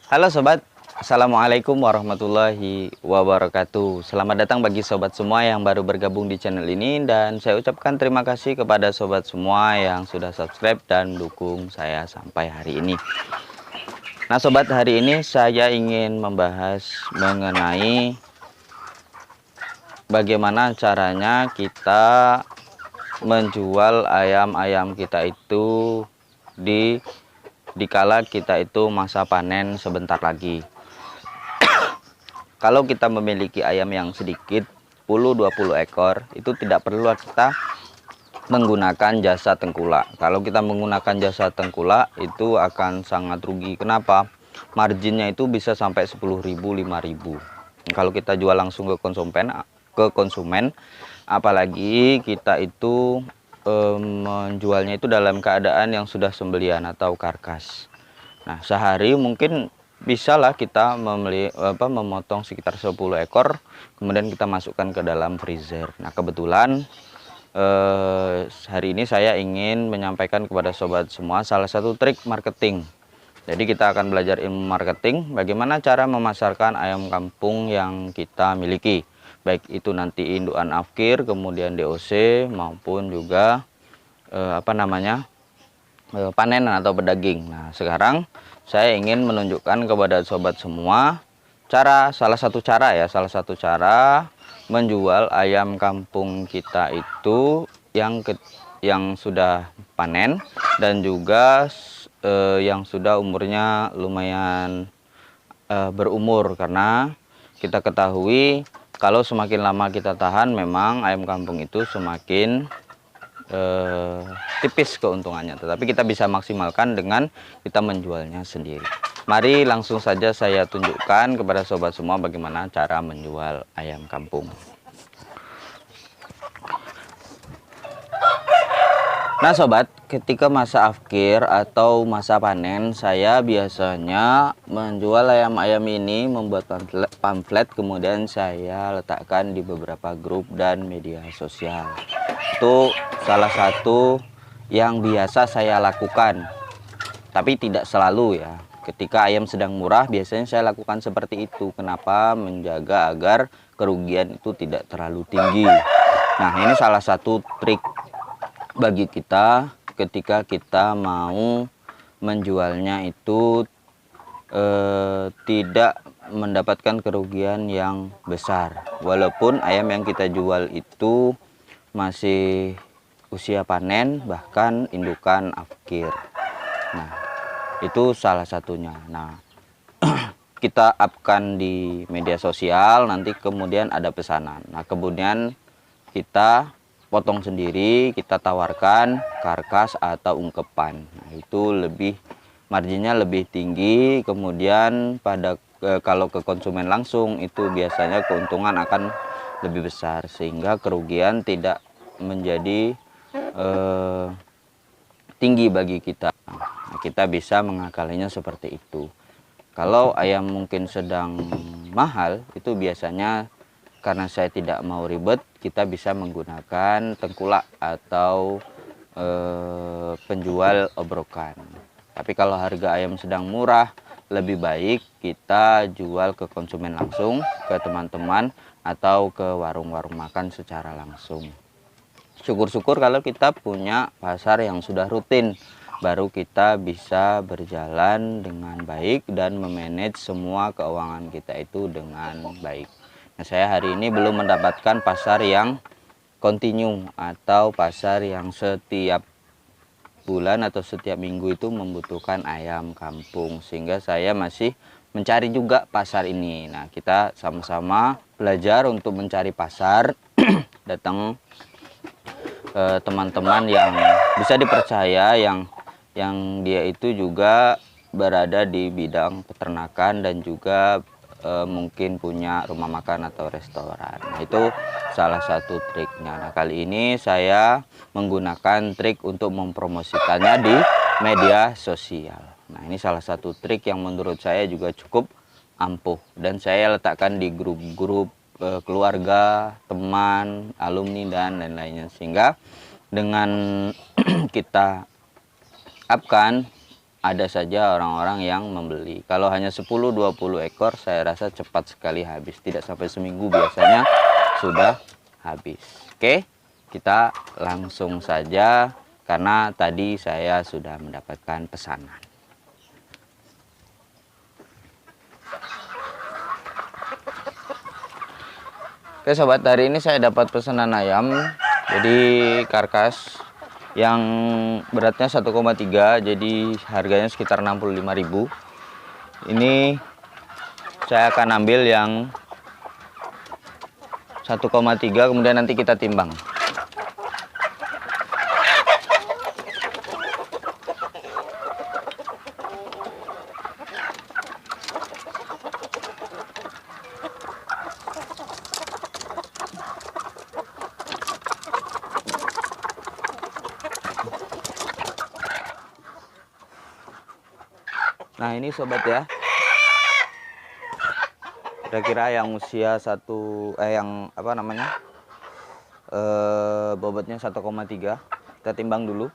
Halo sobat, Assalamualaikum warahmatullahi wabarakatuh. Selamat datang bagi sobat semua yang baru bergabung di channel ini. Dan saya ucapkan terima kasih kepada sobat semua yang sudah subscribe dan dukung saya sampai hari ini. Nah sobat, hari ini saya ingin membahas mengenai bagaimana caranya kita menjual ayam-ayam kita itu dikala kita itu masa panen sebentar lagi. Kalau kita memiliki ayam yang sedikit 10-20 ekor, itu tidak perlu kita menggunakan jasa tengkulak. Kalau kita menggunakan jasa tengkulak itu akan sangat rugi. Kenapa? Marginnya itu bisa sampai 10.000, 5.000. Kalau kita jual langsung ke konsumen, apalagi kita itu menjualnya itu dalam keadaan yang sudah sembelian atau karkas. Nah, sehari mungkin bisalah kita memotong sekitar 10 ekor, kemudian kita masukkan ke dalam freezer. Nah, kebetulan hari ini saya ingin menyampaikan kepada sobat semua salah satu trik marketing. Jadi kita akan belajar ilmu marketing, bagaimana cara memasarkan ayam kampung yang kita miliki. Baik itu nanti indukan afkir, kemudian DOC, maupun juga panenan atau pedaging. Nah, sekarang saya ingin menunjukkan kepada sobat semua salah satu cara menjual ayam kampung kita itu yang sudah panen dan juga yang sudah umurnya lumayan berumur, karena kita ketahui kalau semakin lama kita tahan memang ayam kampung itu semakin tipis keuntungannya, tetapi kita bisa maksimalkan dengan kita menjualnya sendiri. Mari langsung saja saya tunjukkan kepada sobat semua bagaimana cara menjual ayam kampung. Nah sobat, ketika masa afkir atau masa panen, saya biasanya menjual ayam-ayam ini, membuat pamflet, kemudian saya letakkan di beberapa grup dan media sosial. Itu salah satu yang biasa saya lakukan, tapi tidak selalu ya. Ketika ayam sedang murah biasanya saya lakukan seperti itu. Kenapa? Menjaga agar kerugian itu tidak terlalu tinggi. Nah, ini salah satu trik bagi kita ketika kita mau menjualnya itu tidak mendapatkan kerugian yang besar, walaupun ayam yang kita jual itu masih usia panen, bahkan indukan afkir. Nah, itu salah satunya. Nah, kita upkan di media sosial, nanti kemudian ada pesanan. Nah, kemudian kita potong sendiri, kita tawarkan karkas atau ungkepan. Nah, itu marginnya lebih tinggi. Kemudian kalau ke konsumen langsung itu biasanya keuntungan akan lebih besar, sehingga kerugian tidak menjadi tinggi bagi kita. Nah, kita bisa mengakalinya seperti itu. Kalau ayam mungkin sedang mahal, itu biasanya karena saya tidak mau ribet, kita bisa menggunakan tengkulak atau penjual obrokan. Tapi kalau harga ayam sedang murah, lebih baik kita jual ke konsumen langsung, ke teman-teman, atau ke warung-warung makan secara langsung. Syukur-syukur kalau kita punya pasar yang sudah rutin, baru kita bisa berjalan dengan baik dan memanage semua keuangan kita itu dengan baik. Nah, saya hari ini belum mendapatkan pasar yang kontinu atau pasar yang setiap bulan atau setiap minggu itu membutuhkan ayam kampung, sehingga saya masih mencari juga pasar ini. Nah, kita sama-sama belajar untuk mencari pasar, datang teman-teman yang bisa dipercaya, yang dia itu juga berada di bidang peternakan dan juga mungkin punya rumah makan atau restoran. Nah, itu salah satu triknya. Nah, kali ini saya menggunakan trik untuk mempromosikannya di media sosial. Nah, ini salah satu trik yang menurut saya juga cukup ampuh, dan saya letakkan di grup-grup keluarga, teman, alumni, dan lain-lainnya, sehingga dengan kita upkan ada saja orang-orang yang membeli. Kalau hanya 10-20 ekor saya rasa cepat sekali habis, tidak sampai seminggu biasanya sudah habis. Oke, kita langsung saja karena tadi saya sudah mendapatkan pesanan. Oke sobat, hari ini saya dapat pesanan ayam, jadi karkas yang beratnya 1,3, jadi harganya sekitar 65.000. Ini saya akan ambil yang 1,3, kemudian nanti kita timbang. Nah ini sobat ya, kira-kira yang usia yang apa namanya, bobotnya 1,3, kita timbang dulu.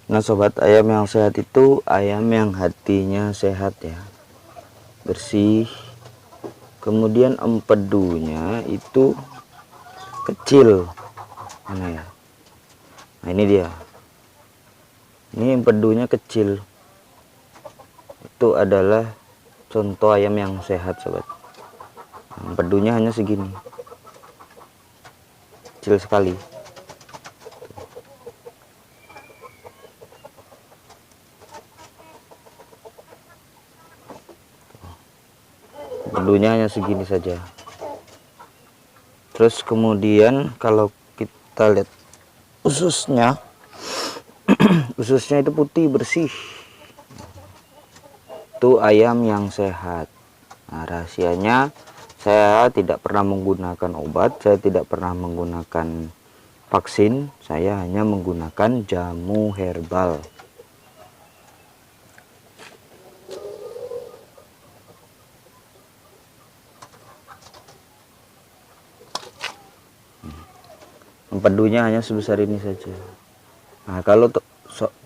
Nah sobat, ayam yang sehat itu ayam yang hatinya sehat ya, bersih, kemudian empedunya itu kecil. Mana ya, nah ini dia, ini empedunya kecil, itu adalah contoh ayam yang sehat sobat. Empedunya hanya segini, kecil sekali. Empedunya hanya segini saja. Terus kemudian kalau kita lihat ususnya, ususnya itu putih bersih. Itu ayam yang sehat. Nah, rahasianya saya tidak pernah menggunakan obat, saya tidak pernah menggunakan vaksin, saya hanya menggunakan jamu herbal. Empedunya hanya sebesar ini saja. Nah,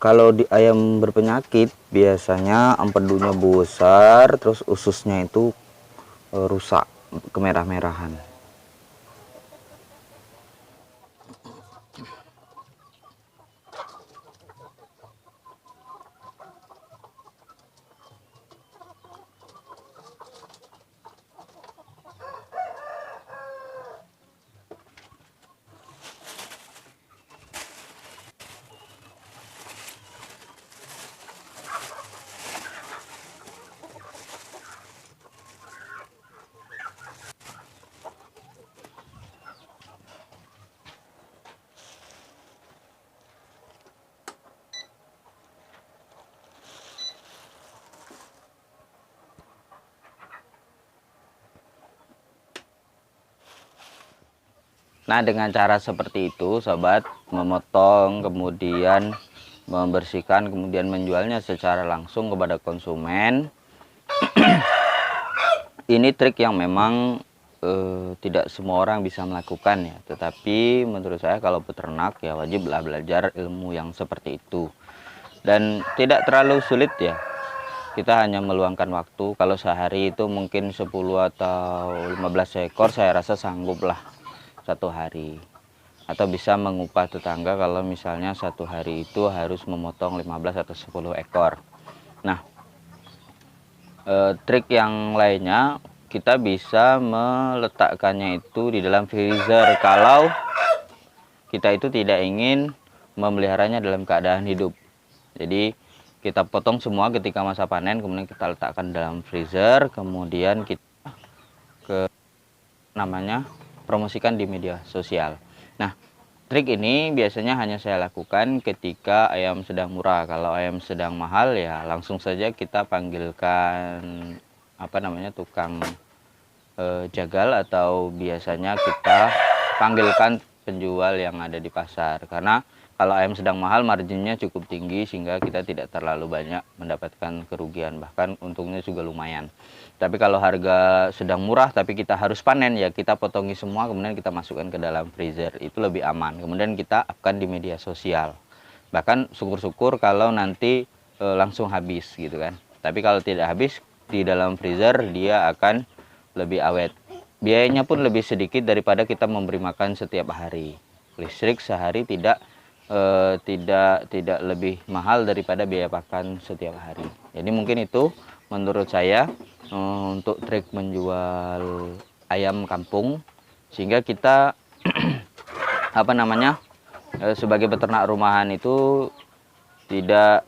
kalau di ayam berpenyakit biasanya empedunya besar, terus ususnya itu rusak, kemerah-merahan. Nah, dengan cara seperti itu, sobat, memotong, kemudian membersihkan, kemudian menjualnya secara langsung kepada konsumen. Ini trik yang memang tidak semua orang bisa melakukan ya. Tetapi menurut saya kalau peternak ya wajiblah belajar ilmu yang seperti itu. Dan tidak terlalu sulit ya. Kita hanya meluangkan waktu. Kalau sehari itu mungkin 10 atau 15 ekor saya rasa sanggup lah satu hari. Atau bisa mengupah tetangga kalau misalnya satu hari itu harus memotong 15 atau 10 ekor. Nah, trik yang lainnya kita bisa meletakkannya itu di dalam freezer kalau kita itu tidak ingin memeliharanya dalam keadaan hidup. Jadi kita potong semua ketika masa panen, kemudian kita letakkan dalam freezer, kemudian kita promosikan di media sosial. Nah, trik ini biasanya hanya saya lakukan ketika ayam sedang murah. Kalau ayam sedang mahal ya langsung saja kita panggilkan tukang jagal, atau biasanya kita panggilkan penjual yang ada di pasar. Karena kalau ayam sedang mahal marginnya cukup tinggi sehingga kita tidak terlalu banyak mendapatkan kerugian, bahkan untungnya juga lumayan. Tapi kalau harga sedang murah tapi kita harus panen, ya kita potongi semua kemudian kita masukkan ke dalam freezer, itu lebih aman. Kemudian kita upkan di media sosial. Bahkan syukur-syukur kalau nanti langsung habis gitu kan. Tapi kalau tidak habis, di dalam freezer dia akan lebih awet. Biayanya pun lebih sedikit daripada kita memberi makan setiap hari. Listrik sehari tidak lebih mahal daripada biaya pakan setiap hari. Jadi mungkin itu menurut saya untuk trik menjual ayam kampung, sehingga kita sebagai peternak rumahan itu tidak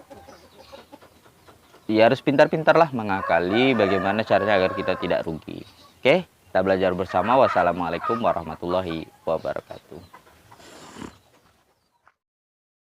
ya, harus pintar-pintar lah mengakali bagaimana caranya agar kita tidak rugi. Oke, kita belajar bersama. Wassalamualaikum warahmatullahi wabarakatuh.